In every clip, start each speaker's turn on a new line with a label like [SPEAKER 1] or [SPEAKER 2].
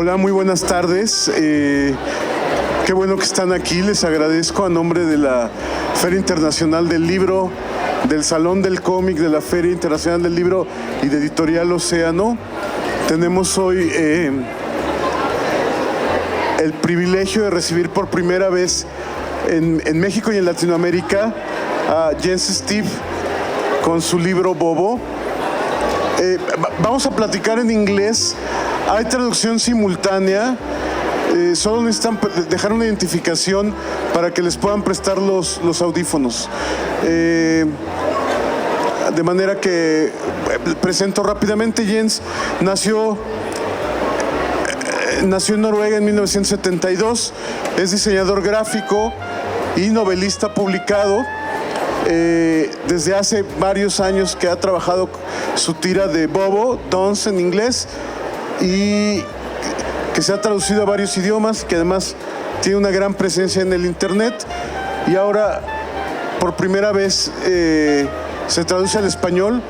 [SPEAKER 1] Hola, muy buenas tardes. Qué bueno que están aquí. Les agradezco a nombre de la Feria Internacional del Libro, del Salón del Cómic, de la Feria Internacional del Libro y de Editorial Océano. Tenemos hoy el privilegio de recibir por primera vez en México y en Latinoamérica a Styve con su libro Bobo. Vamos a platicar en inglés. Hay traducción simultánea. Solo necesitan dejar una identificación para que les puedan prestar los audífonos. De manera que presento rápidamente. Jens nació en Noruega en 1972. Es diseñador gráfico y novelista publicado. Desde hace varios años que ha trabajado su tira de Bobo, Dons en inglés, y que se ha traducido a varios idiomas, que además tiene una gran presencia en el internet, y ahora por primera vez se traduce al español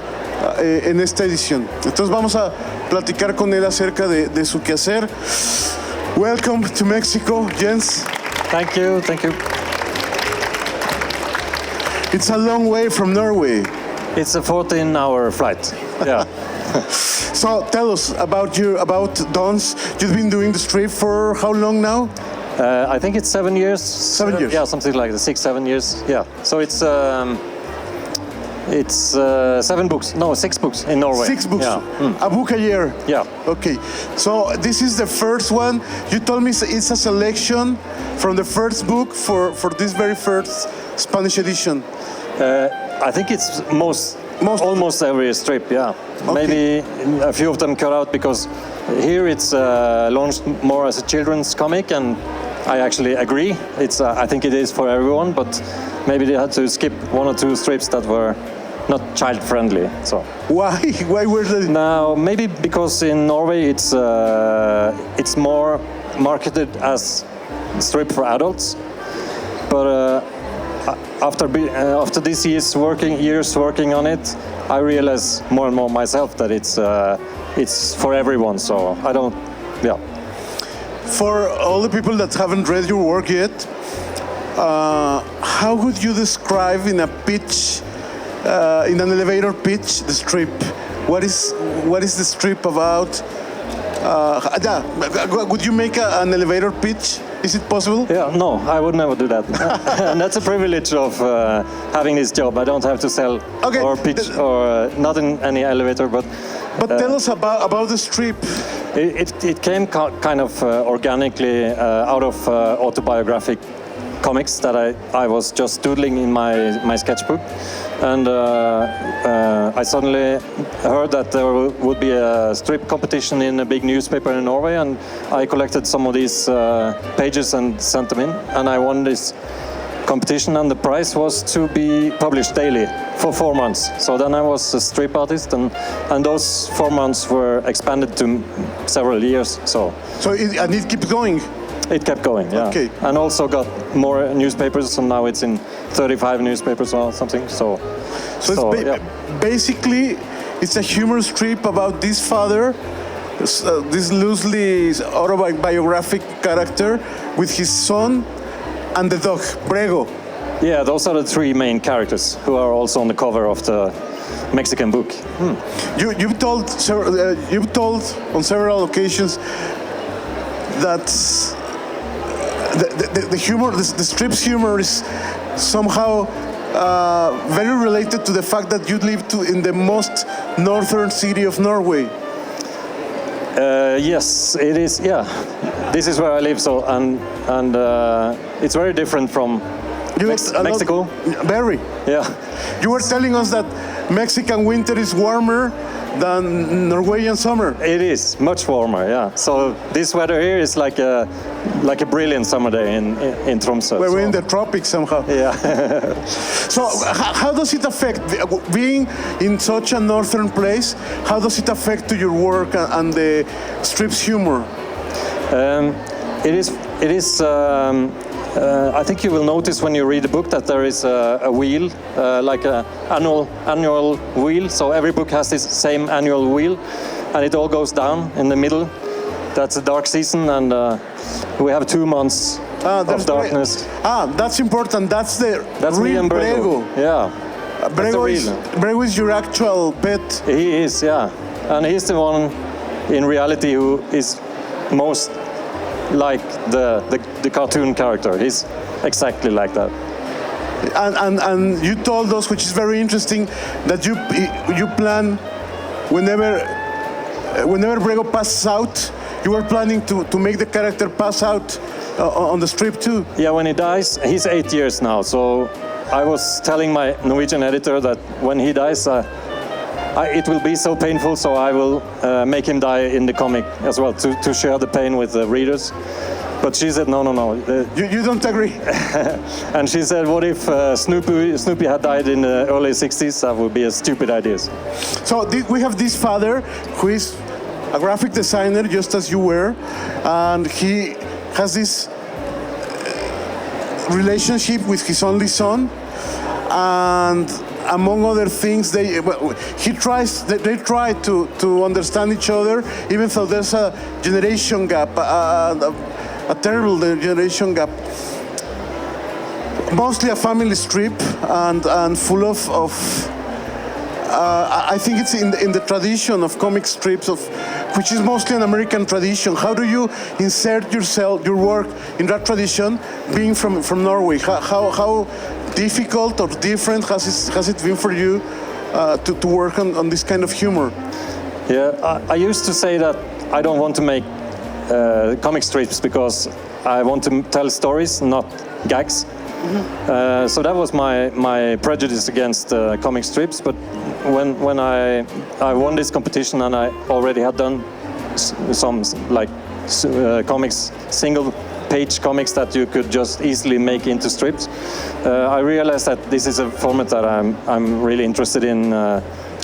[SPEAKER 1] en esta edición. Entonces vamos a platicar con él acerca de su quehacer. Welcome to Mexico, Jens.
[SPEAKER 2] Thank you, thank you.
[SPEAKER 1] It's a long way from Norway.
[SPEAKER 2] It's a 14-hour flight. Yeah.
[SPEAKER 1] So tell us about Dons. You've been doing the strip for how long now?
[SPEAKER 2] I think it's 7 years.
[SPEAKER 1] 7 years.
[SPEAKER 2] Yeah, something like that. 6-7 years. Yeah. So it's 7 books. No, 6 books in Norway.
[SPEAKER 1] 6 books.
[SPEAKER 2] Yeah.
[SPEAKER 1] A book a year.
[SPEAKER 2] Yeah.
[SPEAKER 1] Okay. So this is the first one. You told me it's a selection from the first book for this very first Spanish edition.
[SPEAKER 2] I think it's almost every strip, yeah.
[SPEAKER 1] Okay.
[SPEAKER 2] Maybe a few of them cut out because here it's launched more as a children's comic, and I actually agree. I think it is for everyone, but maybe they had to skip 1 or 2 strips that were not child-friendly. So
[SPEAKER 1] why? Why were they?
[SPEAKER 2] Now maybe because in Norway it's more marketed as a strip for adults, but. After these years working on it, I realize more and more myself that it's for everyone. So I don't, yeah.
[SPEAKER 1] For all the people that haven't read your work yet, how would you describe in a pitch, in an elevator pitch, the strip? What is the strip about? Would you make an elevator pitch? Is it possible?
[SPEAKER 2] Yeah, no, I would never do that. And that's a privilege of having this job. I don't have to sell or pitch or not in any elevator, but
[SPEAKER 1] tell us about the strip.
[SPEAKER 2] It came kind of organically out of autobiographic comics that I was just doodling in my sketchbook, and I suddenly heard that there would be a strip competition in a big newspaper in Norway, and I collected some of these pages and sent them in, and I won this competition, and the prize was to be published daily for 4 months. So then I was a strip artist, and those 4 months were expanded to several years. So
[SPEAKER 1] it keeps going.
[SPEAKER 2] It kept going, yeah.
[SPEAKER 1] Okay.
[SPEAKER 2] And also got more newspapers, so now it's in 35 newspapers or something. So
[SPEAKER 1] basically, it's a humor strip about this father, this loosely autobiographic character, with his son and the dog, Brego.
[SPEAKER 2] Yeah, those are the 3 main characters who are also on the cover of the Mexican book.
[SPEAKER 1] You've told on several occasions that the humor, the strip's humor, is somehow very related to the fact that you live in the most northern city of Norway.
[SPEAKER 2] Yes, it is. Yeah, this is where I live. So and it's very different from Mexico.
[SPEAKER 1] Very.
[SPEAKER 2] Yeah.
[SPEAKER 1] You were telling us that Mexican winter is warmer than Norwegian summer.
[SPEAKER 2] It is much warmer, yeah. So this weather here is like a brilliant summer day in Tromsø.
[SPEAKER 1] We're in the tropics somehow.
[SPEAKER 2] Yeah.
[SPEAKER 1] So how does it affect, being in such a northern place, how does it affect to your work and the strip's humor?
[SPEAKER 2] It is I think you will notice when you read the book that there is a wheel, like an annual wheel. So every book has this same annual wheel, and it all goes down in the middle. That's a dark season, and we have 2 months of darkness.
[SPEAKER 1] That's important. That's
[SPEAKER 2] me
[SPEAKER 1] real
[SPEAKER 2] and Brego.
[SPEAKER 1] Brego.
[SPEAKER 2] Yeah.
[SPEAKER 1] Brego is your actual pet.
[SPEAKER 2] He is, yeah. And he's the one in reality who is most like the cartoon character. He's exactly like that.
[SPEAKER 1] And you told us, which is very interesting, that you plan whenever Brego passes out, you were planning to make the character pass out on the strip too.
[SPEAKER 2] Yeah, when he dies, he's 8 years now. So I was telling my Norwegian editor that when he dies, it will be so painful, so I will make him die in the comic as well, to share the pain with the readers. But she said, no.
[SPEAKER 1] You don't agree?
[SPEAKER 2] And she said, what if Snoopy had died in the early 60s? That would be a stupid idea.
[SPEAKER 1] So we have this father who is a graphic designer, just as you were, and he has this relationship with his only son, and among other things, they try to understand each other, even though there's a generation gap, a terrible generation gap. Mostly a family strip, and full of I think it's in the tradition of comic strips, which is mostly an American tradition. How do you insert your work in that tradition, being from Norway? How difficult or different has it been for you to work on this kind of humor?
[SPEAKER 2] Yeah, I used to say that I don't want to make comic strips because I want to tell stories, not gags. Mm-hmm. So that was my prejudice against comic strips. But when I won this competition and I already had done some comics, single-page comics that you could just easily make into strips, I realized that this is a format that I'm really interested in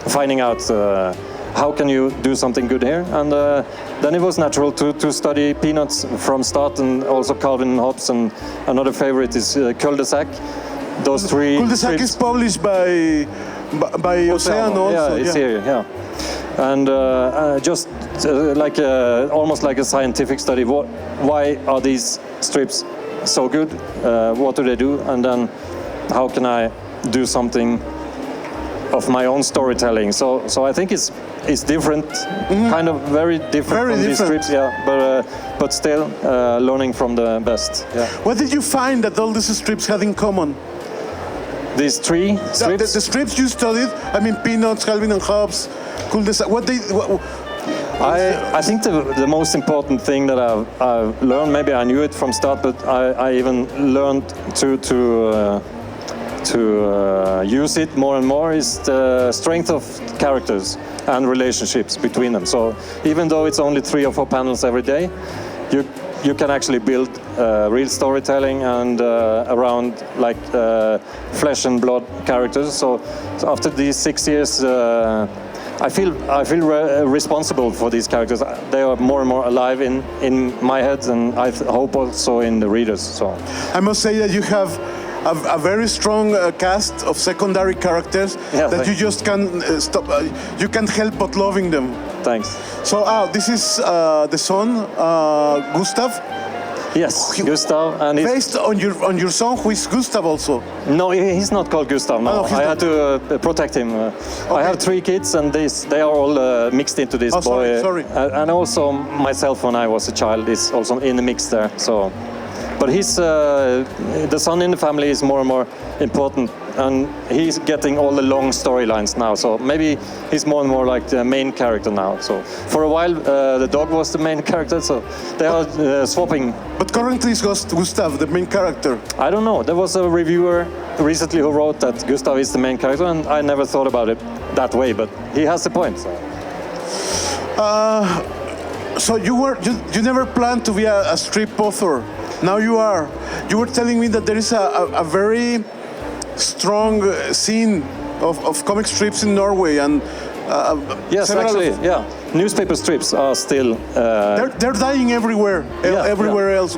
[SPEAKER 2] finding out. How can you do something good here? And then it was natural to study Peanuts from start, and also Calvin and Hobbes, and another favorite is Cul-de-sac. Those three.
[SPEAKER 1] Cul-de-sac is published by Océano also.
[SPEAKER 2] Yeah, it's here, yeah. And just almost like a scientific study. Why are these strips so good? What do they do? And then how can I do something of my own storytelling? So I think it's different, kind of very different from these strips, yeah. But still learning from the best. Yeah.
[SPEAKER 1] What did you find that all these strips had in common?
[SPEAKER 2] These three strips?
[SPEAKER 1] The strips you studied, I mean, Peanuts, Calvin and Hobbes, Cul-de-sac.
[SPEAKER 2] I think the most important thing that I've learned, maybe I knew it from start, but I even learned to use it more and more, is the strength of characters and relationships between them. So even though it's only 3 or 4 panels every day, you can actually build real storytelling and around like flesh and blood characters. So after these 6 years, I feel responsible for these characters. They are more and more alive in my head, and I hope also in the readers. So
[SPEAKER 1] I must say that you have a very strong cast of secondary characters that you just can't stop. You can't help but loving them.
[SPEAKER 2] Thanks.
[SPEAKER 1] So this is the son, Gustav.
[SPEAKER 2] Yes, Gustav, and
[SPEAKER 1] based on your son, who is Gustav also.
[SPEAKER 2] No, he's not called Gustav. No, I had to protect him. Okay. I have 3 kids, and they are all mixed into this boy.
[SPEAKER 1] Sorry.
[SPEAKER 2] And also myself, when I was a child, is also in the mix there. So. But the son in the family is more and more important, and he's getting all the long storylines now. So maybe he's more and more like the main character now. So for a while, the dog was the main character. So they are swapping.
[SPEAKER 1] But currently, it's Gustav, the main character.
[SPEAKER 2] I don't know. There was a reviewer recently who wrote that Gustav is the main character, and I never thought about it that way. But he has a point.
[SPEAKER 1] So you never planned to be a strip author. Now you are. You were telling me that there is a very strong scene of comic strips in Norway, and
[SPEAKER 2] yes, actually, yeah. Newspaper strips are still.
[SPEAKER 1] They're dying everywhere. Everywhere else.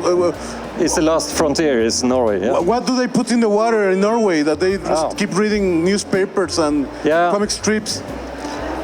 [SPEAKER 2] It's the last frontier. Is Norway. Yeah.
[SPEAKER 1] What do they put in the water in Norway that they just keep reading newspapers and comic strips?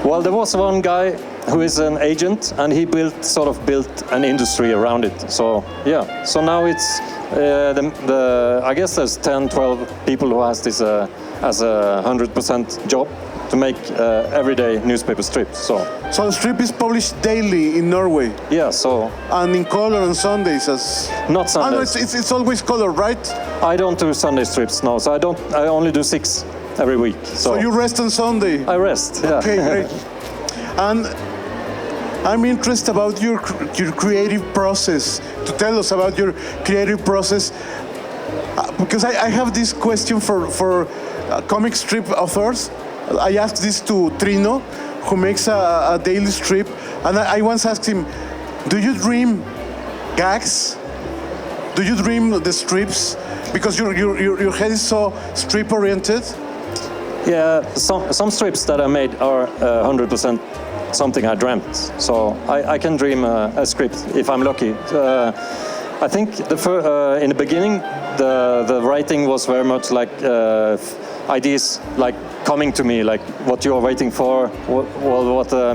[SPEAKER 2] Well, there was one guy who is an agent, and he built an industry around it. So yeah, so now it's I guess there's 10, 12 people who has this as a 100% job to make everyday newspaper strips. So
[SPEAKER 1] the strip is published daily in Norway.
[SPEAKER 2] Yeah, so
[SPEAKER 1] and in color on Sundays as.
[SPEAKER 2] Not Sundays.
[SPEAKER 1] No, it's always color, right?
[SPEAKER 2] I don't do Sunday strips, no. So I only do 6 every week.
[SPEAKER 1] So you rest on Sunday.
[SPEAKER 2] I rest. Yeah.
[SPEAKER 1] Okay, great. And I'm interested about your creative process. To tell us about your creative process, because I have this question for comic strip authors. I asked this to Trino, who makes a daily strip, and I once asked him, "Do you dream gags? Do you dream the strips? Because your head is so strip oriented."
[SPEAKER 2] Yeah, some strips that I made are 100% something I dreamt. So I can dream a script if I'm lucky. I think in the beginning, the writing was very much like ideas like coming to me, like what you're waiting for, what a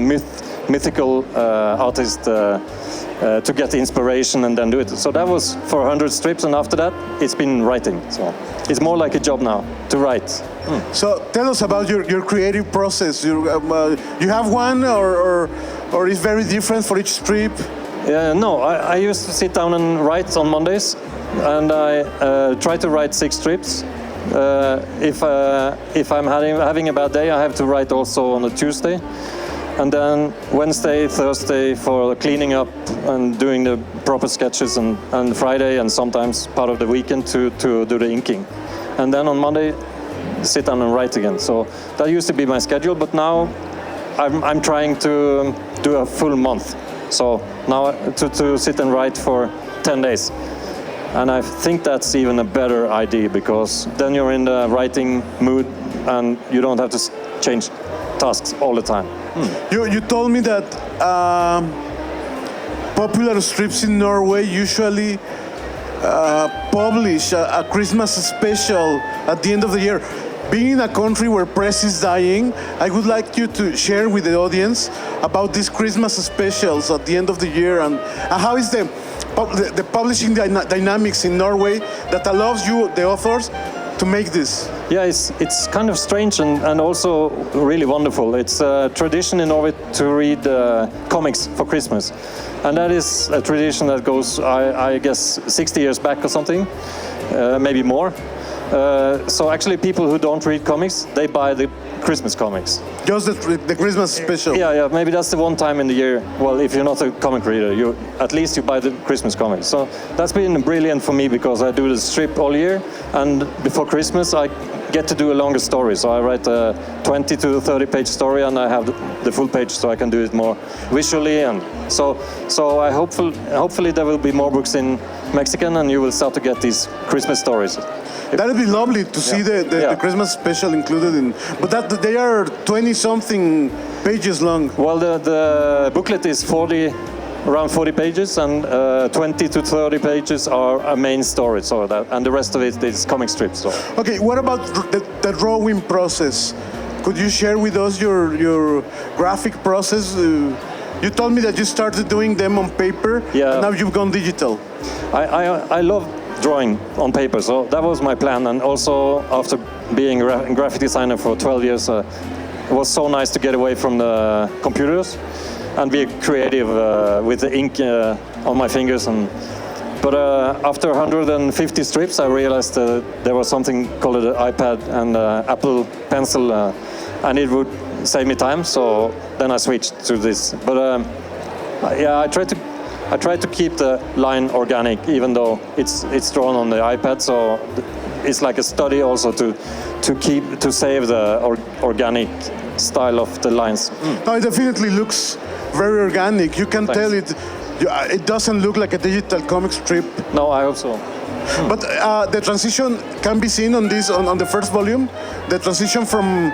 [SPEAKER 2] mythical artist to get inspiration and then do it. So that was for 100 strips, and after that, it's been writing. So it's more like a job now to write.
[SPEAKER 1] So tell us about your creative process. You have one, or it's very different for each strip?
[SPEAKER 2] No, I used to sit down and write on Mondays, and I try to write 6 strips. If I'm having a bad day, I have to write also on a Tuesday, and then Wednesday, Thursday for cleaning up and doing the proper sketches, and Friday and sometimes part of the weekend to do the inking, and then on Monday sit down and write again. So that used to be my schedule, but now I'm trying to do a full month. So now to sit and write for 10 days. And I think that's even a better idea, because then you're in the writing mood and you don't have to change tasks all the time.
[SPEAKER 1] You told me that popular strips in Norway usually publish a Christmas special at the end of the year. Being in a country where press is dying, I would like you to share with the audience about these Christmas specials at the end of the year, and how is the publishing dynamics in Norway that allows you, the authors, to make this?
[SPEAKER 2] Yeah, it's kind of strange and also really wonderful. It's a tradition in Norway to read comics for Christmas. And that is a tradition that goes, I guess, 60 years back or something, maybe more. So actually people who don't read comics, they buy the Christmas comics.
[SPEAKER 1] Just the Christmas special?
[SPEAKER 2] Yeah, maybe that's the one time in the year. Well, if you're not a comic reader, at least you buy the Christmas comics. So that's been brilliant for me, because I do the strip all year, and before Christmas I get to do a longer story. So I write a 20 to 30 page story, and I have the full page, so I can do it more visually. And so I hopefully there will be more books in Mexican, and you will start to get these Christmas stories.
[SPEAKER 1] That would be lovely to see the Christmas special included in, but they are 20-something pages long.
[SPEAKER 2] Well, the booklet is around 40 pages, and 20 to 30 pages are a main story. So and the rest of it is comic strips. So.
[SPEAKER 1] Okay, what about the drawing process? Could you share with us your graphic process? You told me that you started doing them on paper, and now you've gone digital.
[SPEAKER 2] I love drawing on paper, so that was my plan. And also, after being a graphic designer for 12 years, it was so nice to get away from the computers and be creative with the ink on my fingers. But after 150 strips, I realized there was something called an iPad and Apple Pencil, and it would save me time. So then I switched to this. But I tried to keep the line organic, even though it's drawn on the iPad. So it's like a study also to save the organic style of the lines.
[SPEAKER 1] No, it definitely looks very organic. You can tell it doesn't look like a digital comic strip.
[SPEAKER 2] No, I hope so.
[SPEAKER 1] But the transition can be seen on the first volume. The transition from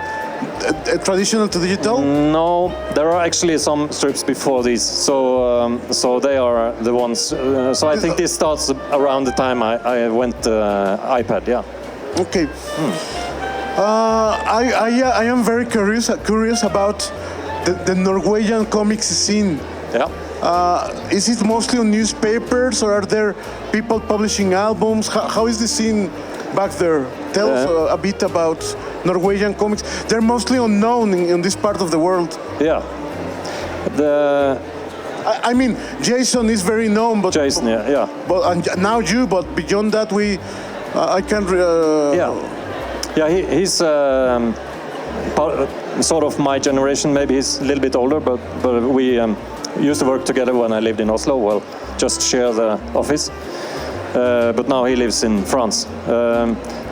[SPEAKER 1] traditional to digital?
[SPEAKER 2] No, there are actually some strips before these, so they are the ones. So I think this starts around the time I went iPad. Yeah.
[SPEAKER 1] Okay. I am very curious about the Norwegian comics scene.
[SPEAKER 2] Yeah.
[SPEAKER 1] Is it mostly on newspapers, or are there people publishing albums? How is the scene back there? Tell us a bit about Norwegian comics. They're mostly unknown in this part of the world.
[SPEAKER 2] Yeah.
[SPEAKER 1] I mean, Jason is very known, but
[SPEAKER 2] Jason, yeah.
[SPEAKER 1] But and now you, but beyond that, I can't.
[SPEAKER 2] Yeah, he's sort of my generation. Maybe he's a little bit older, but we used to work together when I lived in Oslo. Well, just share the office. But now he lives in France.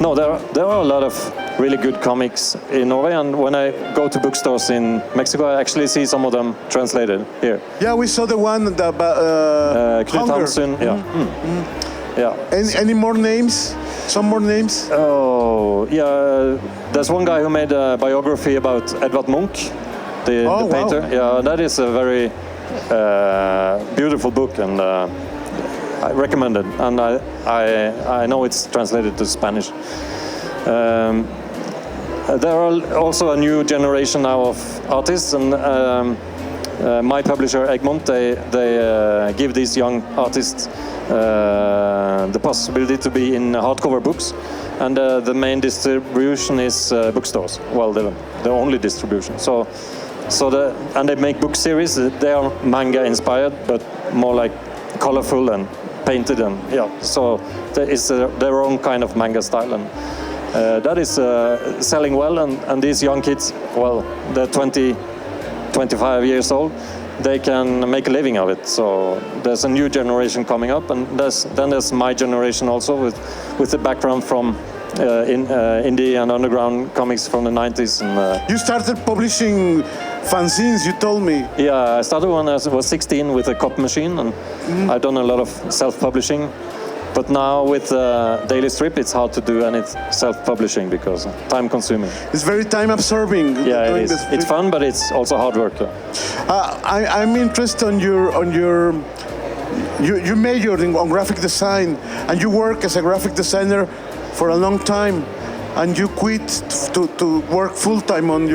[SPEAKER 2] No, there are a lot of really good comics in Norway, and when I go to bookstores in Mexico, I actually see some of them translated here.
[SPEAKER 1] Yeah, we saw the one about
[SPEAKER 2] Knut
[SPEAKER 1] Hunger.
[SPEAKER 2] Hamsun, yeah. Yeah.
[SPEAKER 1] Any more names? Some more names?
[SPEAKER 2] Oh, yeah. There's one guy who made a biography about Edvard Munch, the painter.
[SPEAKER 1] Wow.
[SPEAKER 2] Yeah, that is a very beautiful book, and I recommend it. And I know it's translated to Spanish. There are also a new generation now of artists, and my publisher Egmont, they give these young artists the possibility to be in hardcover books, and the main distribution is bookstores. Well, the only distribution. And they make book series. They are manga inspired, but more like colorful and painted, and so it's their own kind of manga style, and that is selling well. And these young kids, well, they're 20, 25 years old. They can make a living of it. So there's a new generation coming up, and then there's my generation also with the background from indie and underground comics from the 90s. And
[SPEAKER 1] you started publishing fanzines, you told me.
[SPEAKER 2] Yeah, I started when I was 16 with a copy machine, and I've done a lot of self-publishing. But now with Daily Strip, it's hard to do any self-publishing because time-consuming.
[SPEAKER 1] It's very time-absorbing.
[SPEAKER 2] Yeah, it is. It's fun, but it's also hard work.
[SPEAKER 1] I'm interested on your. You majored on graphic design, and you work as a graphic designer for a long time, and you quit to work full-time on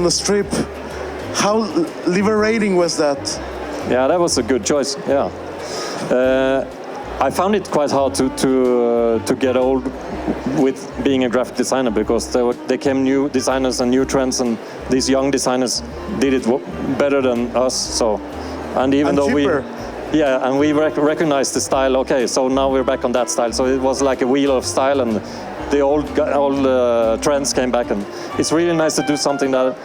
[SPEAKER 1] the strip. How liberating was that?
[SPEAKER 2] Yeah, that was a good choice. Yeah. I found it quite hard to get old with being a graphic designer, because there came new designers and new trends, and these young designers did it better than us. So, and even though
[SPEAKER 1] cheaper.
[SPEAKER 2] we recognized the style. Okay, so now we're back on that style. So it was like a wheel of style, and the old trends came back, and it's really nice to do something that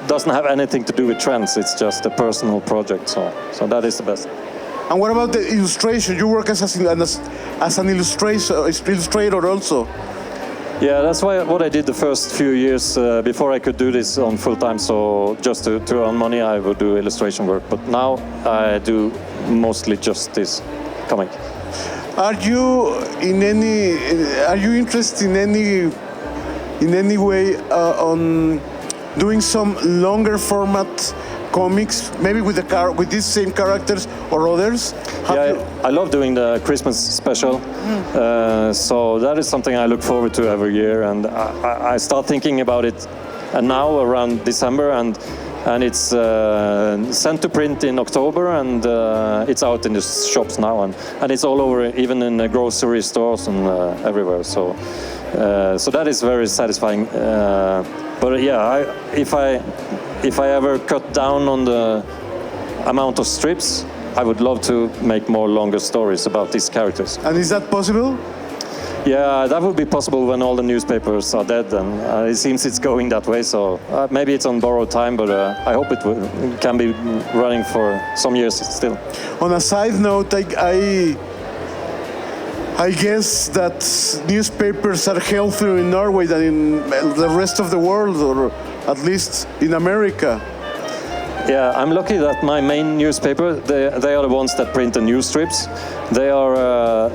[SPEAKER 2] doesn't have anything to do with trends. It's just a personal project. So that is the best.
[SPEAKER 1] And what about the illustration? You work as an illustrator also.
[SPEAKER 2] Yeah, that's what I did the first few years before I could do this on full time. So just to earn money, I would do illustration work. But now I do mostly just this comic.
[SPEAKER 1] Are you interested in any way on doing some longer format comics, maybe with these same characters or others?
[SPEAKER 2] I love doing the Christmas special, so that is something I look forward to every year, and I start thinking about it now around December, and it's sent to print in October, and it's out in the shops now, and it's all over, even in the grocery stores and everywhere. So that is very satisfying. But yeah, if I ever cut down on the amount of strips, I would love to make more longer stories about these characters.
[SPEAKER 1] And is that possible?
[SPEAKER 2] Yeah, that would be possible when all the newspapers are dead, and it seems it's going that way. So maybe it's on borrowed time, but I hope it can be running for some years still.
[SPEAKER 1] On a side note, I guess that newspapers are healthier in Norway than in the rest of the world, or at least in America.
[SPEAKER 2] Yeah, I'm lucky that my main newspaper, they are the ones that print the news strips. They are a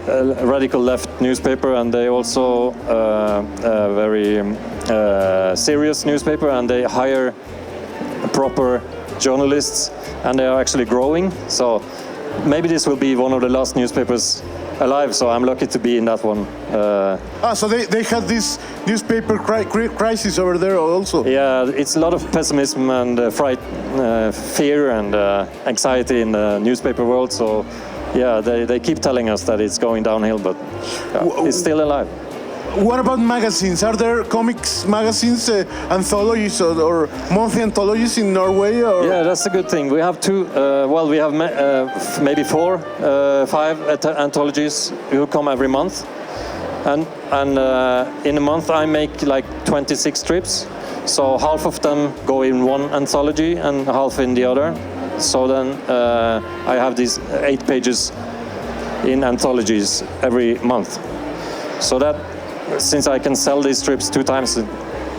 [SPEAKER 2] radical left newspaper, and they also a very serious newspaper, and they hire proper journalists, and they are actually growing. So maybe this will be one of the last newspapers alive, so I'm lucky to be in that one.
[SPEAKER 1] So they had this newspaper crisis over there also.
[SPEAKER 2] Yeah, it's a lot of pessimism and fear and anxiety in the newspaper world. So, yeah, they keep telling us that it's going downhill, but it's still alive.
[SPEAKER 1] What about magazines? Are there comics magazines, anthologies or monthly anthologies in Norway? Or?
[SPEAKER 2] Yeah, that's a good thing. We have two. We have maybe 4, 5 anthologies who come every month, and in a month I make like 26 strips. So half of them go in one anthology and half in the other. So then I have these 8 pages in anthologies every month. So that, since I can sell these strips 2 times, it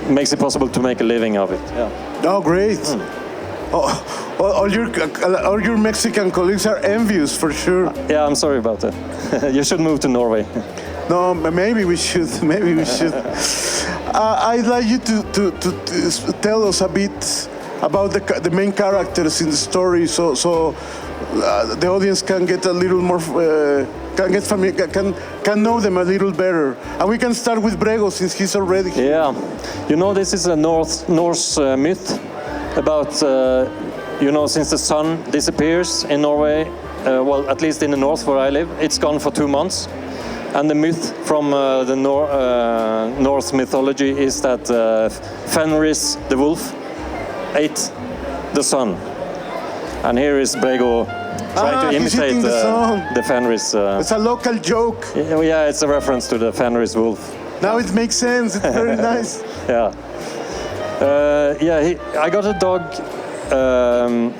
[SPEAKER 2] makes it possible to make a living of it. Yeah.
[SPEAKER 1] Oh, great! All your Mexican colleagues are envious for sure.
[SPEAKER 2] Yeah, I'm sorry about that. You should move to Norway.
[SPEAKER 1] No, maybe we should. Maybe we should. I'd like you to tell us a bit about the main characters in the story, so the audience can get a little more. Can get familiar, can know them a little better, and we can start with Brego since he's already here.
[SPEAKER 2] Yeah, you know, this is a Norse myth about since the sun disappears in Norway, well, at least in the north where I live, it's gone for 2 months, and the myth from the Norse mythology is that Fenris the wolf ate the sun, and here is Brego trying to imitate the Fenris.
[SPEAKER 1] It's a local joke.
[SPEAKER 2] Yeah, it's a reference to the Fenris wolf.
[SPEAKER 1] Now it makes sense. It's very nice.
[SPEAKER 2] Yeah. I got a dog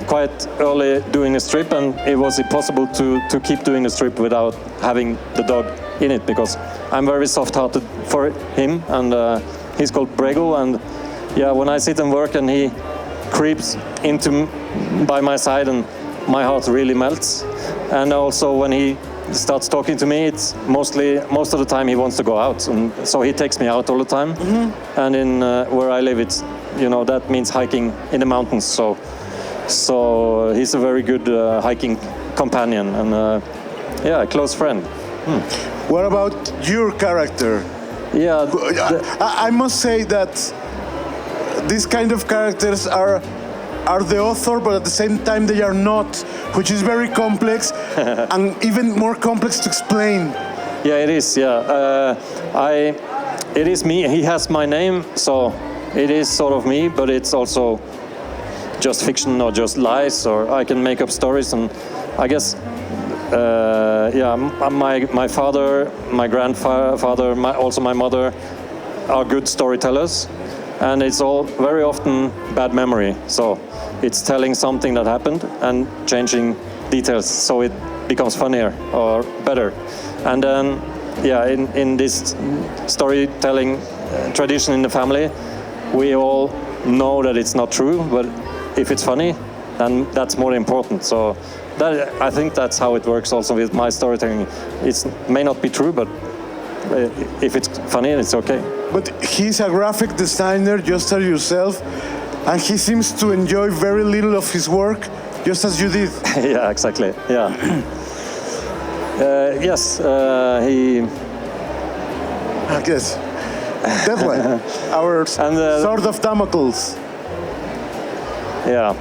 [SPEAKER 2] quite early doing a strip, and it was impossible to keep doing a strip without having the dog in it, because I'm very soft-hearted for him, and he's called Brego, and yeah, when I sit and work and he creeps by my side, and my heart really melts. And also when he starts talking to me, it's most of the time he wants to go out, and so he takes me out all the time. Mm-hmm. And in where I live, it's that means hiking in the mountains. So he's a very good hiking companion and a close friend.
[SPEAKER 1] What about your character?
[SPEAKER 2] Yeah,
[SPEAKER 1] I must say that these kind of characters are the author, but at the same time they are not, which is very complex and even more complex to explain.
[SPEAKER 2] Yeah, it is. Yeah, it is me. He has my name, so it is sort of me, but it's also just fiction or just lies, or I can make up stories. And I guess, my father, my grandfather, also my mother are good storytellers. And it's all very often bad memory. So it's telling something that happened and changing details so it becomes funnier or better. And then, in this storytelling tradition in the family, we all know that it's not true, but if it's funny, then that's more important. So I think that's how it works also with my storytelling. It may not be true, but if it's funny, it's okay.
[SPEAKER 1] But he's a graphic designer, just as yourself, and he seems to enjoy very little of his work, just as you did.
[SPEAKER 2] Yeah, exactly. Yeah. Yes, he.
[SPEAKER 1] I guess that one, our sword of Damocles.
[SPEAKER 2] Yeah.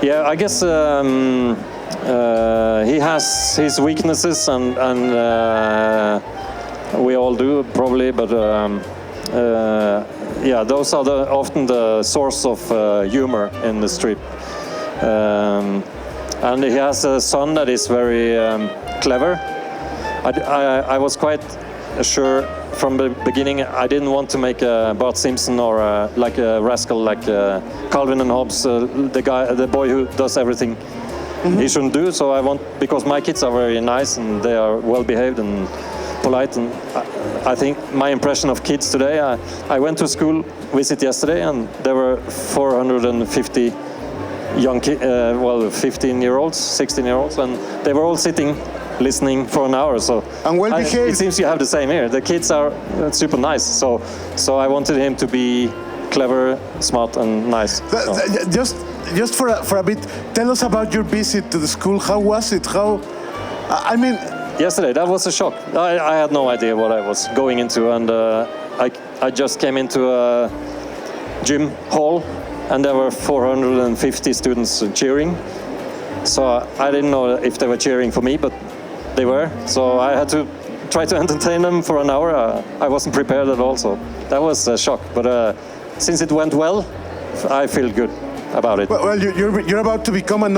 [SPEAKER 2] Yeah, I guess he has his weaknesses, and we all do probably, but those are often the source of humor in the strip. And he has a son that is very clever. I was quite sure from the beginning I didn't want to make a Bart Simpson or like a rascal like Calvin and Hobbes, the boy who does everything he shouldn't do. So because my kids are very nice and they are well behaved and polite, and I think my impression of kids today, I went to school visit yesterday, and there were 450 young 15-year-olds, 16-year-olds, and they were all sitting listening for an hour. So
[SPEAKER 1] and well behaved.
[SPEAKER 2] It seems you have the same here. The kids are super nice. So I wanted him to be clever, smart, and nice.
[SPEAKER 1] Just for a bit, tell us about your visit to the school. How was it? I mean,
[SPEAKER 2] Yesterday, that was a shock. I had no idea what I was going into, and I just came into a gym hall, and there were 450 students cheering. So I didn't know if they were cheering for me, but they were. So I had to try to entertain them for an hour. I wasn't prepared at all, so that was a shock. But since it went well, I feel good about it.
[SPEAKER 1] Well, you're about to become an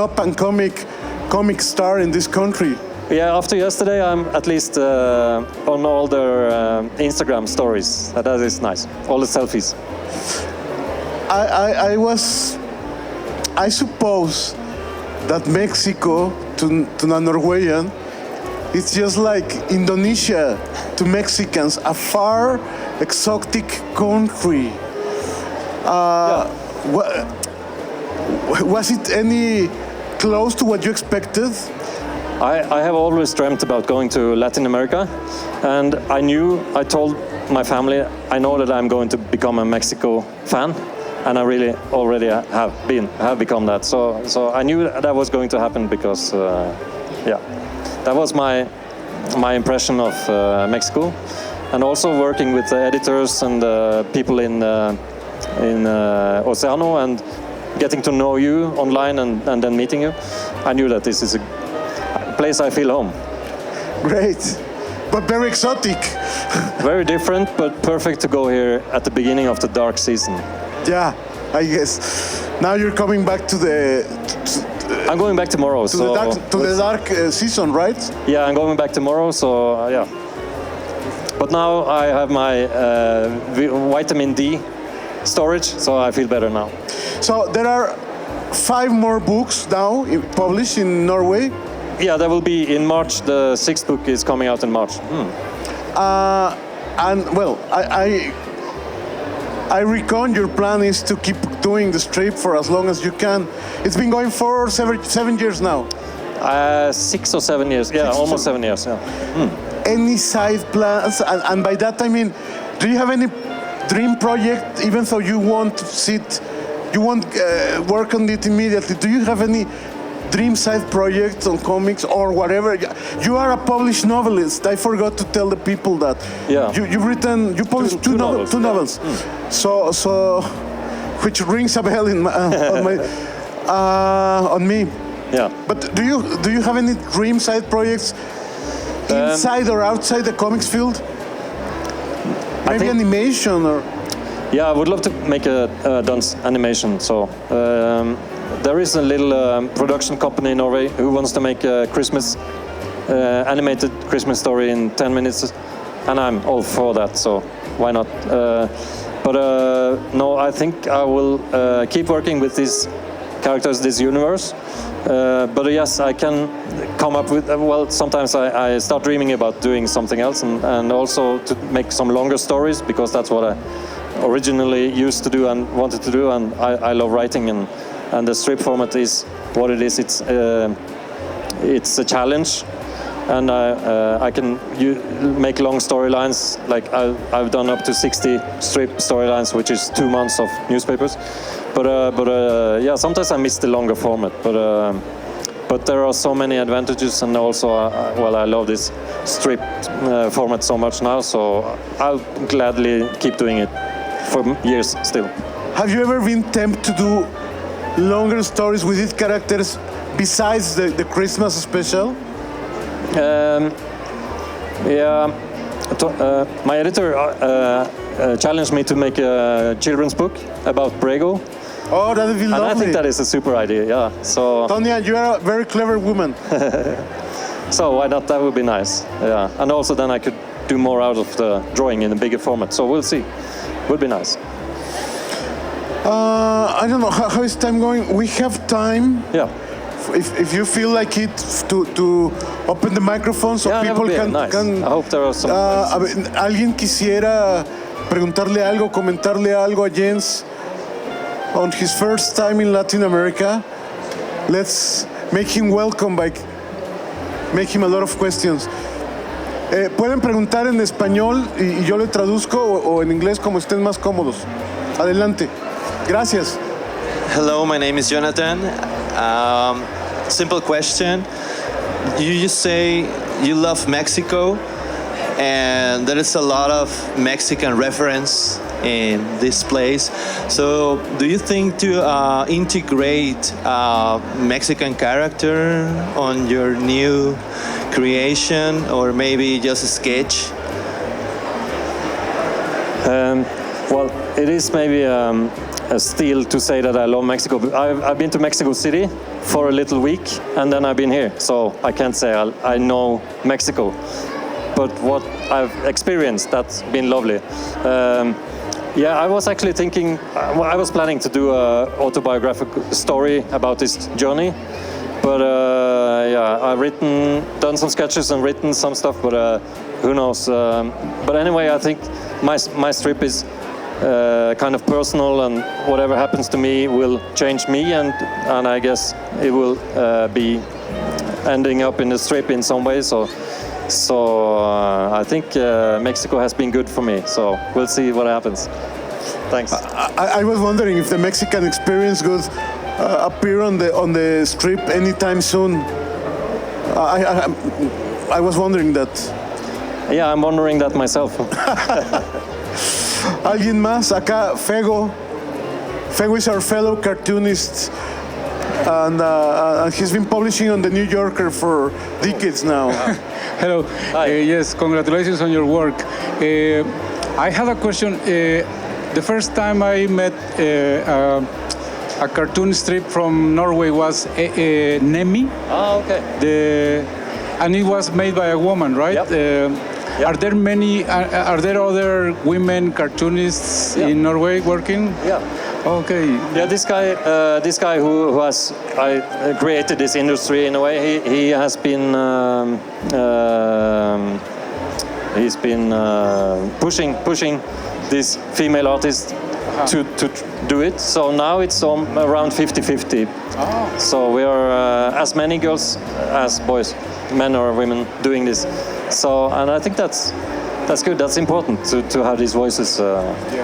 [SPEAKER 1] comic star in this country.
[SPEAKER 2] Yeah, after yesterday, I'm at least on all their Instagram stories. That is nice. All the selfies.
[SPEAKER 1] I suppose that Mexico to a Norwegian, it's just like Indonesia to Mexicans, a far exotic country. Was it any close to what you expected?
[SPEAKER 2] I have always dreamt about going to Latin America, and I told my family, I know that I'm going to become a Mexico fan, and I really already have become that. So I knew that was going to happen because, that was my impression of Mexico, and also working with the editors and people in Océano and getting to know you online and then meeting you. I knew that this is a place I feel home.
[SPEAKER 1] Great, but very exotic.
[SPEAKER 2] Very different, but perfect to go here at the beginning of the dark season.
[SPEAKER 1] Yeah, I guess. Now you're coming back to the...
[SPEAKER 2] I'm going back tomorrow.
[SPEAKER 1] To the dark season, right?
[SPEAKER 2] Yeah, I'm going back tomorrow, so yeah. But now I have my vitamin D storage, so I feel better now.
[SPEAKER 1] So there are 5 more books now published in Norway.
[SPEAKER 2] Yeah, that will be in March. The 6th book is coming out in March.
[SPEAKER 1] And well, I reckon your plan is to keep doing the strip for as long as you can. It's been going for 7 years now.
[SPEAKER 2] 6 or 7 years. Yeah, almost 7 years. Yeah.
[SPEAKER 1] Any side plans? And by that I mean, do you have any dream project? Even though you won't work on it immediately. Do you have any dream side projects on comics or whatever? You are a published novelist. I forgot to tell the people that.
[SPEAKER 2] Yeah.
[SPEAKER 1] You published two novels. So, which rings a bell on me.
[SPEAKER 2] Yeah.
[SPEAKER 1] But do you have any dream side projects inside or outside the comics field? Maybe animation or.
[SPEAKER 2] Yeah, I would love to make a dance animation. So there is a little production company in Norway who wants to make a Christmas animated Christmas story in 10 minutes, and I'm all for that. So why not? But no, I think I will keep working with these characters, this universe. But yes, I can come up with. Well, sometimes I start dreaming about doing something else, and also to make some longer stories, because that's what I originally used to do and wanted to do, and I love writing, and the strip format is what it is. It's a challenge, and I can make long storylines. Like I've done up to 60 strip storylines, which is 2 months of newspapers. But yeah, sometimes I miss the longer format. But there are so many advantages, and also I love this strip format so much now. So I'll gladly keep doing it for years still.
[SPEAKER 1] Have you ever been tempted to do longer stories with these characters besides the Christmas special?
[SPEAKER 2] Yeah, my editor challenged me to make a children's book about Brego.
[SPEAKER 1] Oh, that would be lovely.
[SPEAKER 2] And I think that is a super idea, yeah. So
[SPEAKER 1] Tonya, you are a very clever woman.
[SPEAKER 2] So why not? That would be nice, yeah. And also then I could do more out of the drawing in a bigger format. So we'll see. Would be nice.
[SPEAKER 1] I don't know, how is time going? We have time.
[SPEAKER 2] Yeah.
[SPEAKER 1] If you feel like it, to open the microphone so people can...
[SPEAKER 2] Nice. I hope there are some...
[SPEAKER 1] ¿Alguien quisiera preguntarle algo, comentarle algo a Jens on his first time in Latin America? Let's make him welcome by make him a lot of questions. Pueden preguntar en español y yo le traduzco, o en inglés, como estén más cómodos. Adelante. Gracias.
[SPEAKER 3] Hello, my name is Jonathan. Simple question. You say you love Mexico, and there is a lot of Mexican reference in this place. So, do you think to integrate Mexican character on your new creation, or maybe just a sketch?
[SPEAKER 2] Well, it is maybe a steal to say that I love Mexico. I've been to Mexico City for a little week, and then I've been here. So I can't say I know Mexico. But what I've experienced, that's been lovely. Yeah, I was actually thinking, I was planning to do an autobiographical story about this journey. But yeah, I've done some sketches and written some stuff, but who knows. But anyway, I think my strip is kind of personal, and whatever happens to me will change me, and I guess it will be ending up in the strip in some way. So I think Mexico has been good for me. So we'll see what happens. Thanks.
[SPEAKER 1] I was wondering if the Mexican experience would appear on the strip anytime soon. I was wondering that.
[SPEAKER 2] Yeah, I'm wondering that myself.
[SPEAKER 1] ¿Alguien más? Acá, Fego. Fego is our fellow cartoonist, and he's been publishing on the New Yorker for decades now.
[SPEAKER 4] Hello. Yes, congratulations on your work. I have a question. The first time I met a cartoon strip from Norway was Nemi.
[SPEAKER 2] Oh, okay.
[SPEAKER 4] And it was made by a woman, right?
[SPEAKER 2] Yep. Yep.
[SPEAKER 4] Are there many? Are there other women cartoonists in Norway working?
[SPEAKER 2] Yeah.
[SPEAKER 4] Okay.
[SPEAKER 2] Yeah, this guy who has created this industry in a way. He has been pushing this female artist to do it. So now it's around 50-50.
[SPEAKER 4] Oh.
[SPEAKER 2] So we are as many girls as boys, men or women, doing this. So, and I think that's good. That's important to have these voices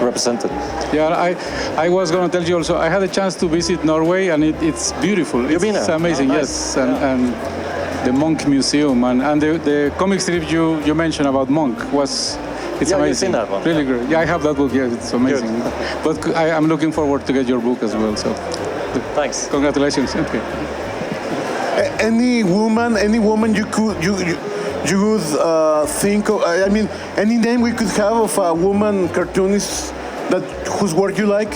[SPEAKER 2] represented.
[SPEAKER 4] Yeah, I was going to tell you also, I had a chance to visit Norway, and it's beautiful.
[SPEAKER 2] You've been there?
[SPEAKER 4] It's amazing,
[SPEAKER 2] Oh,
[SPEAKER 4] yes.
[SPEAKER 2] nice.
[SPEAKER 4] And the Monk Museum, and the comic strip you mentioned about Monk it's
[SPEAKER 2] Yeah,
[SPEAKER 4] amazing.
[SPEAKER 2] you've seen that one.
[SPEAKER 4] Really
[SPEAKER 2] Yeah.
[SPEAKER 4] great. Yeah, I have that book, yeah, it's amazing. But I'm looking forward to get your book as well, so.
[SPEAKER 2] Thanks.
[SPEAKER 4] Congratulations. Okay.
[SPEAKER 1] Any woman you would think of, I mean, any name we could have of a woman cartoonist whose work you like?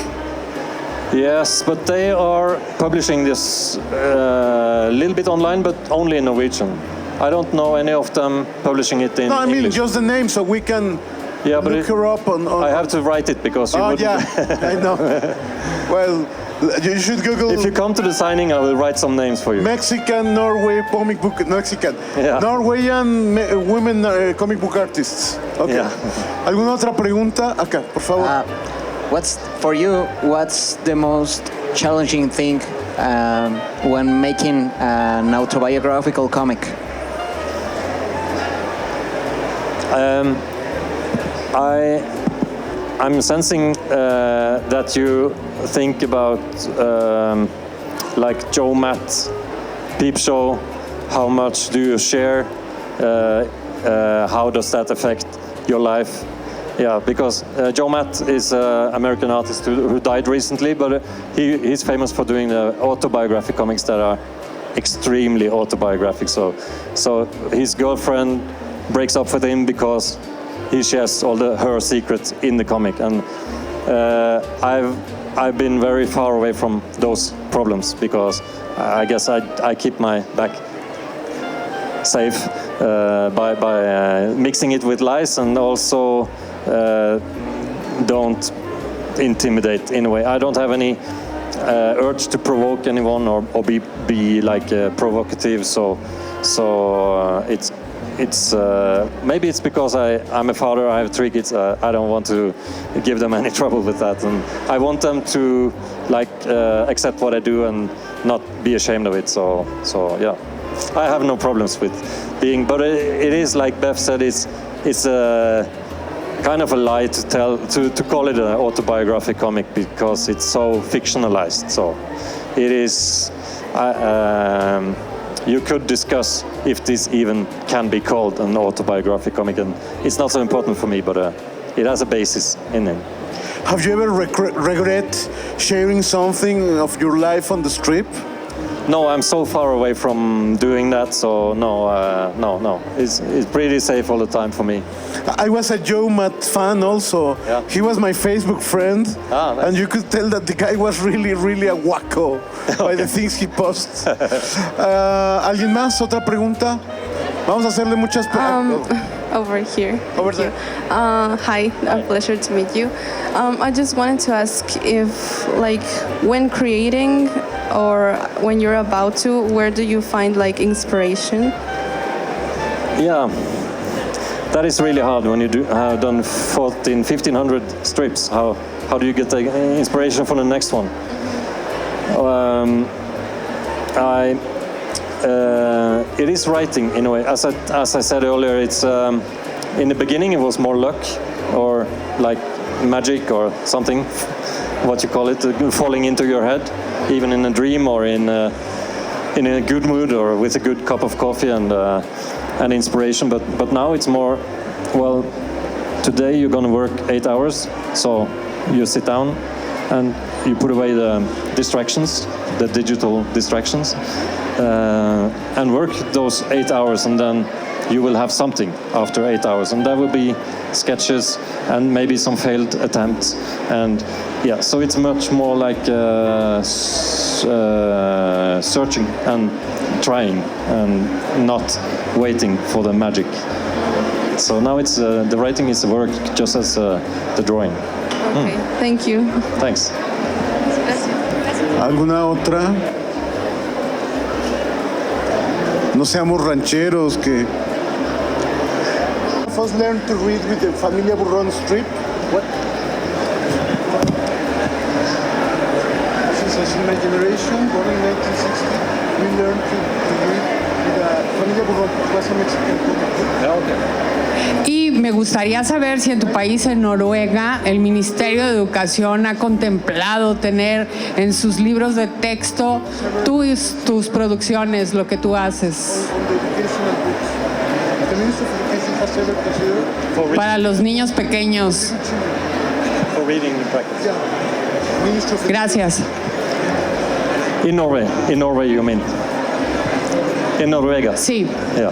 [SPEAKER 2] Yes, but they are publishing this a little bit online, but only in Norwegian. I don't know any of them publishing it in
[SPEAKER 1] No, I mean
[SPEAKER 2] English.
[SPEAKER 1] just the name, so we can look her up on.
[SPEAKER 2] I have to write it because you wouldn't.
[SPEAKER 1] Yeah, I know. Well, you should Google.
[SPEAKER 2] If you come to the signing, I will write some names for you.
[SPEAKER 1] Mexican, Norway, comic book, Mexican.
[SPEAKER 2] Yeah.
[SPEAKER 1] Norwegian women comic book artists. Okay.
[SPEAKER 2] Yeah.
[SPEAKER 1] ¿Alguna otra pregunta? Acá, por favor.
[SPEAKER 5] What's the most challenging thing when making an autobiographical comic?
[SPEAKER 2] I'm sensing that you think about like Joe Matt, Peep Show, how much do you share, how does that affect your life? Yeah, because Joe Matt is an American artist who died recently, but he's famous for doing the autobiographic comics that are extremely autobiographic. So his girlfriend breaks up with him because he shares all her secrets in the comic, and I've been very far away from those problems because I guess I keep my back safe by mixing it with lies, and also don't intimidate in a way. I don't have any urge to provoke anyone or be like provocative. So it's maybe it's because I'm a father. I have 3 kids. I don't want to give them any trouble with that, and I want them to like accept what I do and not be ashamed of it. So yeah, I have no problems with being. But it is like Beth said. It's a kind of a lie to call it an autobiographic comic because it's so fictionalized. So it is. you could discuss if this even can be called an autobiographic comic, and it's not so important for me, but it has a basis in it.
[SPEAKER 1] Have you ever regret sharing something of your life on the strip?
[SPEAKER 2] No, I'm so far away from doing that, so no. It's pretty safe all the time for me.
[SPEAKER 1] I was a Joe Matt fan also.
[SPEAKER 2] Yeah.
[SPEAKER 1] He was my Facebook friend,
[SPEAKER 2] Nice.
[SPEAKER 1] and you could tell that the guy was really a wacko by the things he posts. ¿Alguien más? ¿Otra pregunta? Vamos a hacerle muchas preguntas.
[SPEAKER 6] Over here.
[SPEAKER 1] Over
[SPEAKER 6] Thank you. Hi, a pleasure to meet you. I just wanted to ask if, like, when creating or when you're about to, where do you find like inspiration?
[SPEAKER 2] Yeah, that is really hard when you have done 1,500 strips. How do you get the inspiration for the next one? It is writing in a way. As I said earlier, it's in the beginning it was more luck or like magic or something, what you call it, falling into your head, even in a dream or in a good mood or with a good cup of coffee and inspiration. But now it's more, well, today you're going to work 8 hours, so you sit down and you put away the distractions, the digital distractions, and work those 8 hours, and then you will have something after 8 hours, and that will be sketches and maybe some failed attempts, and yeah, so it's much more like searching and trying and not waiting for the magic. So now it's the writing is the work just as the drawing.
[SPEAKER 6] Okay, thank you.
[SPEAKER 2] Thanks.
[SPEAKER 1] ¿Alguna otra? No seamos rancheros que... First learned to read with the Familia Burrón strip. What? Since in my generation, born in 1960, we learned to read with the Familia Burrón. It was a Mexican comic book.
[SPEAKER 7] Y me gustaría saber si en tu país, en Noruega, el Ministerio de Educación ha contemplado tener en sus libros de texto tus producciones, lo que tú haces. Para los niños pequeños. Gracias.
[SPEAKER 2] In Norway you mean? In Noruega?
[SPEAKER 7] Sí.
[SPEAKER 2] Yeah.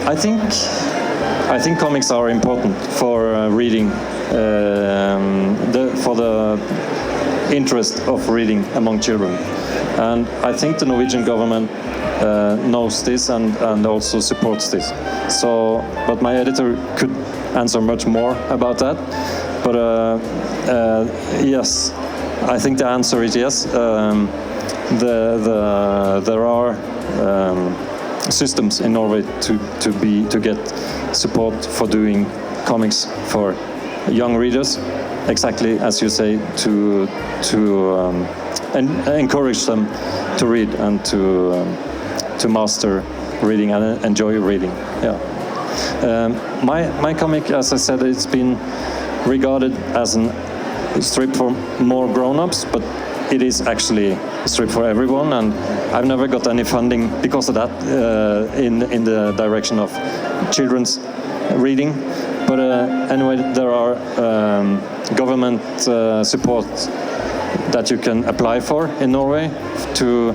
[SPEAKER 2] I think comics are important for reading, for the interest of reading among children, and I think the Norwegian government knows this and also supports this. So, but my editor could answer much more about that. But yes, I think the answer is yes. There are systems in Norway to get support for doing comics for young readers, exactly as you say, to encourage them to read and to master reading and enjoy reading. Yeah. My comic, as I said, it's been regarded as a strip for more grown-ups, but it is actually a strip for everyone, and I've never got any funding because of that in the direction of children's reading. But anyway, there are government support that you can apply for in Norway to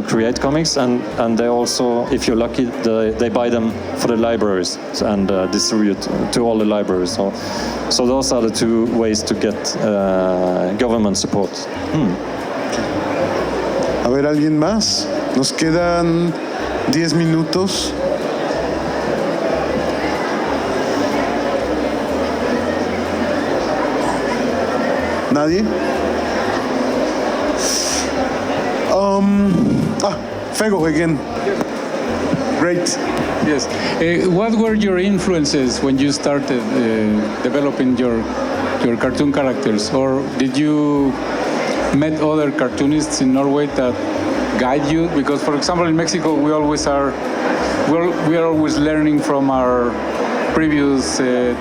[SPEAKER 2] create comics, and they also, if you're lucky, they buy them for the libraries and distribute to all the libraries. So those are the two ways to get government support.
[SPEAKER 1] A ver, ¿alguien más? Nos quedan 10 minutos. ¿Nadie? Fego again. Great.
[SPEAKER 4] Yes. What were your influences when you started developing your cartoon characters, or did you met other cartoonists in Norway that guide you? Because, for example, in Mexico, we are always learning from our previous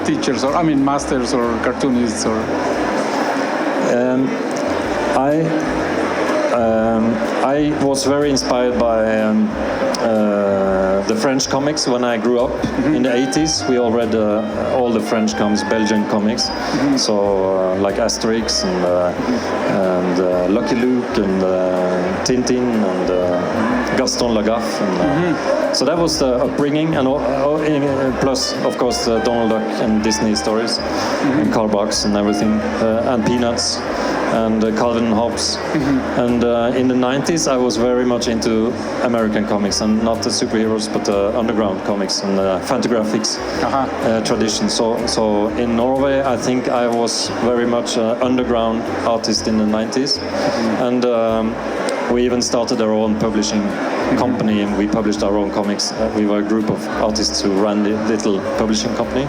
[SPEAKER 4] teachers, or masters or cartoonists, or.
[SPEAKER 2] I was very inspired by the French comics when I grew up in the 80s. We all read all the French comics, Belgian comics, so like Asterix and Lucky Luke and Tintin and Gaston Lagaffe. And, so that was the upbringing, and plus, of course, Donald Duck and Disney stories, and Carl Barks and everything, and Peanuts. And Calvin and Hobbes. And in the 90s, I was very much into American comics, and not the superheroes, but the underground comics and Fantagraphics tradition. So in Norway, I think I was very much an underground artist in the 90s. And we even started our own publishing company, and we published our own comics. We were a group of artists who ran the little publishing company.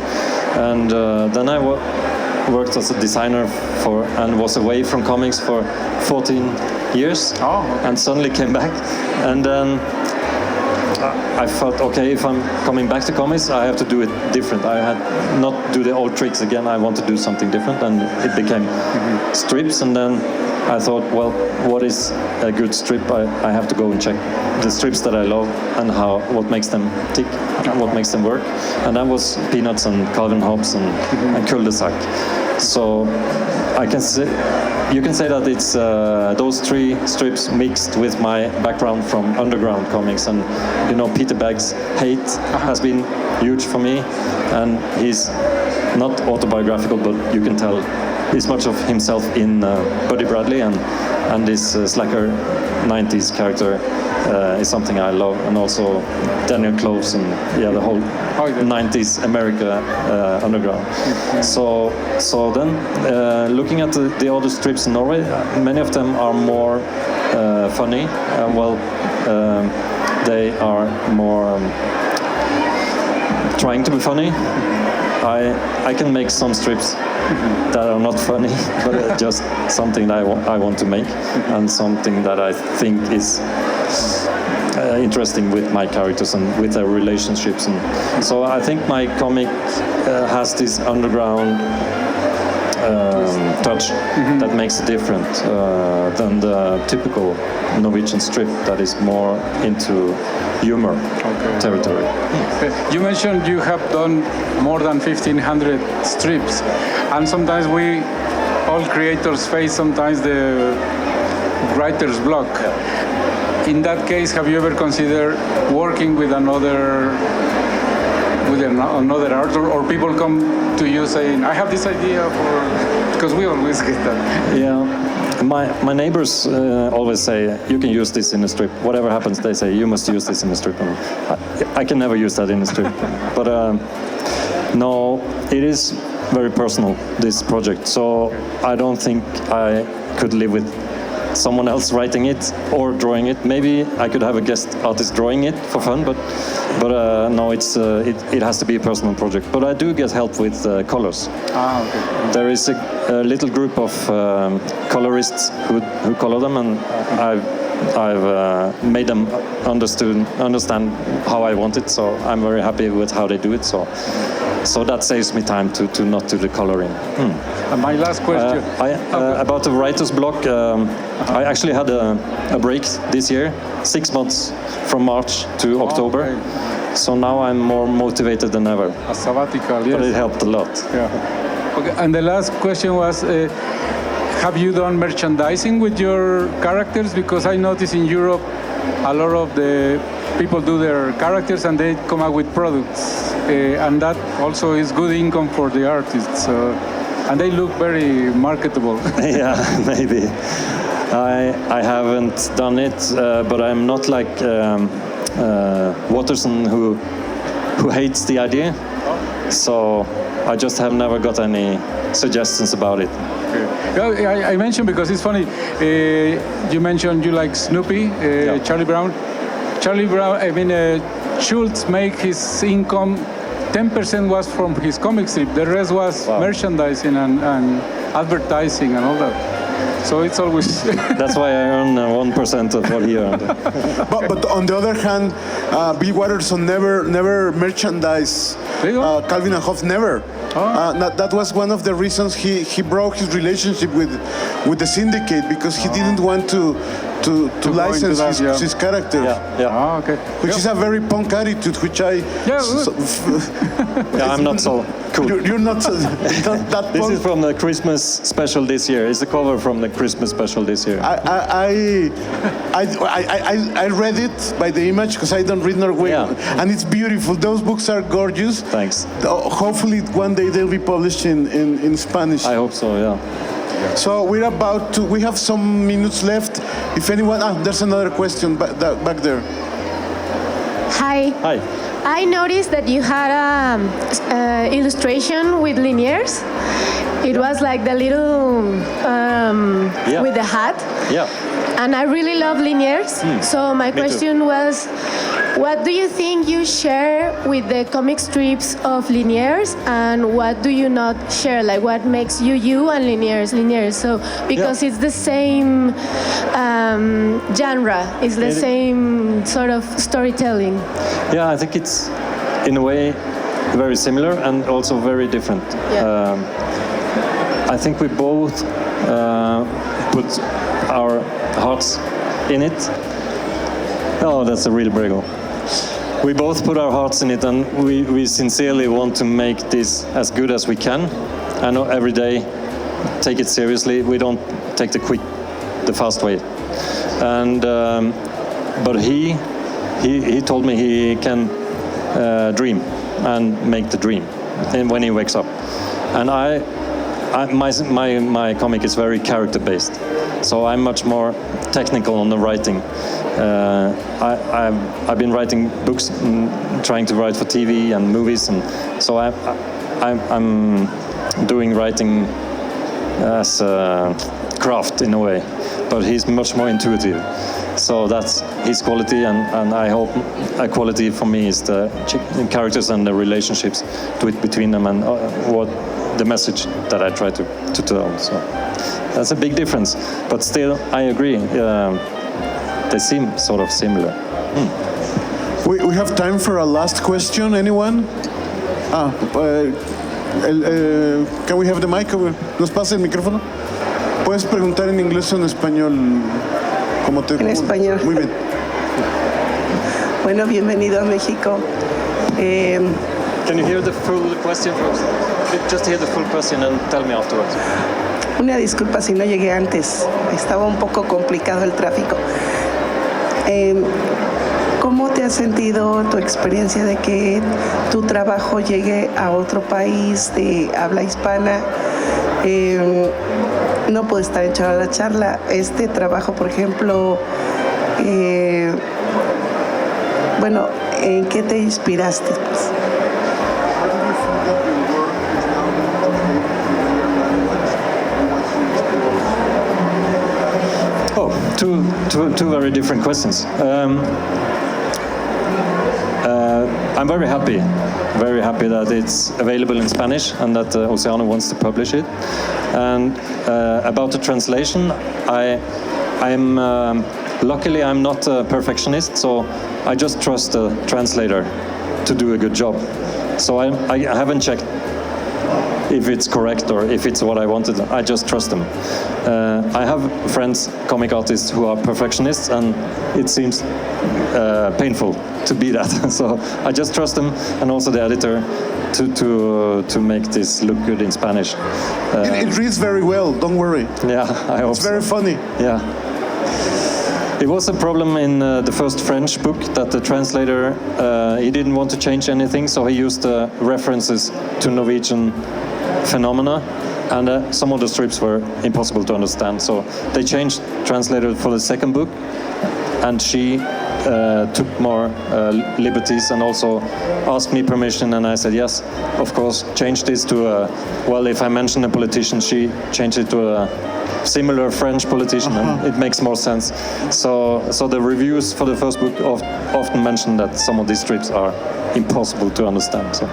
[SPEAKER 2] And then I worked as a designer and was away from comics for 14 years, and suddenly came back. And then I thought, okay, if I'm coming back to comics, I have to do it different. I had not do the old tricks again. I want to do something different, and it became strips. And then I thought, well, what is a good strip? I have to go and check the strips that I love and what makes them tick, what makes them work. And that was Peanuts and Calvin Hobbes and Cul-de-sac. So you can say that it's those three strips mixed with my background from underground comics. And Peter Bag's Hate has been huge for me, and he's not autobiographical, but you can tell he's much of himself in Buddy Bradley, and this slacker 90s character is something I love, and also Daniel Close and the whole 90s America underground. So then looking at the other strips in Norway, many of them are more funny. They are more trying to be funny. I can make some strips that are not funny, but just something that I want to make, and something that I think is interesting with my characters and with their relationships. And so I think my comic has this underground touch that makes it different than the typical Norwegian strip that is more into humor territory.
[SPEAKER 4] You mentioned you have done more than 1,500 strips, and sometimes we, all creators, face sometimes the writer's block. In that case, have you ever considered working with another artist, or people come to you saying, I have this idea for, because we always get that.
[SPEAKER 2] Yeah. My neighbors always say, you can use this in a strip. Whatever happens, they say, you must use this in a strip. And I can never use that in a strip. But no, it is very personal, this project. So I don't think I could live with someone else writing it or drawing it. Maybe I could have a guest artist drawing it for fun, but no, it has to be a personal project. But I do get help with colors.
[SPEAKER 4] Okay.
[SPEAKER 2] There is a little group of colorists who color them, and I've made them understand how I want it. So I'm very happy with how they do it. So that saves me time to not do the coloring.
[SPEAKER 4] And my last question.
[SPEAKER 2] About the writer's block, I actually had a break this year, 6 months from March to October.
[SPEAKER 4] Okay.
[SPEAKER 2] So now I'm more motivated than ever.
[SPEAKER 4] A sabbatical, yes.
[SPEAKER 2] But it helped a lot.
[SPEAKER 4] Yeah. Okay. And the last question was, have you done merchandising with your characters? Because I notice in Europe, a lot of the people do their characters and they come out with products. And that also is good income for the artists. And they look very marketable.
[SPEAKER 2] Yeah, maybe. I haven't done it, but I'm not like Watterson who hates the idea. So I just have never got any suggestions about it.
[SPEAKER 4] Okay. I mentioned because it's funny. You mentioned you like Snoopy,
[SPEAKER 2] Yeah.
[SPEAKER 4] Charlie Brown. Schultz make his income. 10% was from his comic strip. The rest was merchandising and advertising and all that. So it's always.
[SPEAKER 2] That's why I earn 1% of what he earned.
[SPEAKER 1] But on the other hand, Bill Watterson never merchandise. Calvin and Hobbes never. That was one of the reasons he broke his relationship with the syndicate, because he didn't want to to
[SPEAKER 4] go
[SPEAKER 1] license
[SPEAKER 4] into that, yeah.
[SPEAKER 1] his character.
[SPEAKER 2] Yeah.
[SPEAKER 4] Ah, okay.
[SPEAKER 1] Which is a very punk attitude, which I...
[SPEAKER 4] Yeah,
[SPEAKER 2] Yeah, I'm not so cool.
[SPEAKER 1] You're not that
[SPEAKER 2] This
[SPEAKER 1] punk.
[SPEAKER 2] is from the Christmas special this year. It's the cover from the Christmas special this year.
[SPEAKER 1] I read it by the image because I don't read Norwegian,
[SPEAKER 2] Yeah.
[SPEAKER 1] and it's beautiful. Those books are gorgeous.
[SPEAKER 2] Thanks.
[SPEAKER 1] Hopefully one day they'll be published in Spanish.
[SPEAKER 2] I hope so, yeah.
[SPEAKER 1] So we have some minutes left. If anyone, there's another question back there.
[SPEAKER 8] Hi.
[SPEAKER 2] Hi.
[SPEAKER 8] I noticed that you had a illustration with linears. It was like the little
[SPEAKER 2] Yeah.
[SPEAKER 8] with the hat.
[SPEAKER 2] Yeah.
[SPEAKER 8] And I really love linears. So my
[SPEAKER 2] too.
[SPEAKER 8] question was, what do you think you share with the comic strips of linears, and what do you not share? Like, what makes you and linears? So because it's the same genre, it's the same sort of storytelling.
[SPEAKER 2] Yeah, I think it's, in a way, very similar and also very different.
[SPEAKER 8] Yeah.
[SPEAKER 2] I think we both put our hearts in it. Oh, that's a real briggle. We both put our hearts in it, and we sincerely want to make this as good as we can. I know every day, take it seriously. We don't take the fast way. And but he told me he can dream and make the dream, and when he wakes up. And my comic is very character based, so I'm much more technical on the writing. I've been writing books, trying to write for TV and movies, and so I'm doing writing as a craft in a way, but he's much more intuitive. So that's his quality, and I hope a quality for me is the characters and the relationships between them, and what the message that I try to tell. So that's a big difference, but still I agree. They seem sort of similar.
[SPEAKER 1] We have time for a last question. Anyone? Can we have the mic? ¿Nos pasa el micrófono? Puedes preguntar en inglés o en español. Como te...
[SPEAKER 9] En español.
[SPEAKER 1] Muy bien.
[SPEAKER 9] Bueno, bienvenido a México.
[SPEAKER 2] Can you hear the full question first? Just hear the full question and tell me afterwards.
[SPEAKER 9] Una disculpa si no llegué antes. Estaba un poco complicado el tráfico. ¿Cómo te has sentido tu experiencia de que tu trabajo llegue a otro país de habla hispana? No puedo estar echada a la charla. Este trabajo, por ejemplo, bueno, ¿en qué te inspiraste? Pues?
[SPEAKER 2] Oh, two very different questions. I'm very happy that it's available in Spanish and that Océano wants to publish it. And about the translation, luckily I'm not a perfectionist, so I just trust the translator to do a good job. So I haven't checked if it's correct or if it's what I wanted. I just trust them. I have friends, comic artists, who are perfectionists, and it seems painful to be that. So I just trust them, and also the editor, to make this look good in Spanish.
[SPEAKER 1] It reads very well, don't worry.
[SPEAKER 2] Yeah, I hope
[SPEAKER 1] It's very
[SPEAKER 2] so.
[SPEAKER 1] funny.
[SPEAKER 2] Yeah. It was a problem in the first French book that the translator, he didn't want to change anything, so he used references to Norwegian phenomena, and some of the strips were impossible to understand. So they changed translator for the second book, and she took more liberties and also asked me permission, and I said yes, of course. Change this to well, if I mention a politician, she changed it to a similar French politician, and it makes more sense. So the reviews for the first book often mention that some of these strips are impossible to understand. So.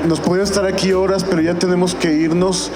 [SPEAKER 1] Nos podría estar aquí horas, pero ya tenemos que irnos.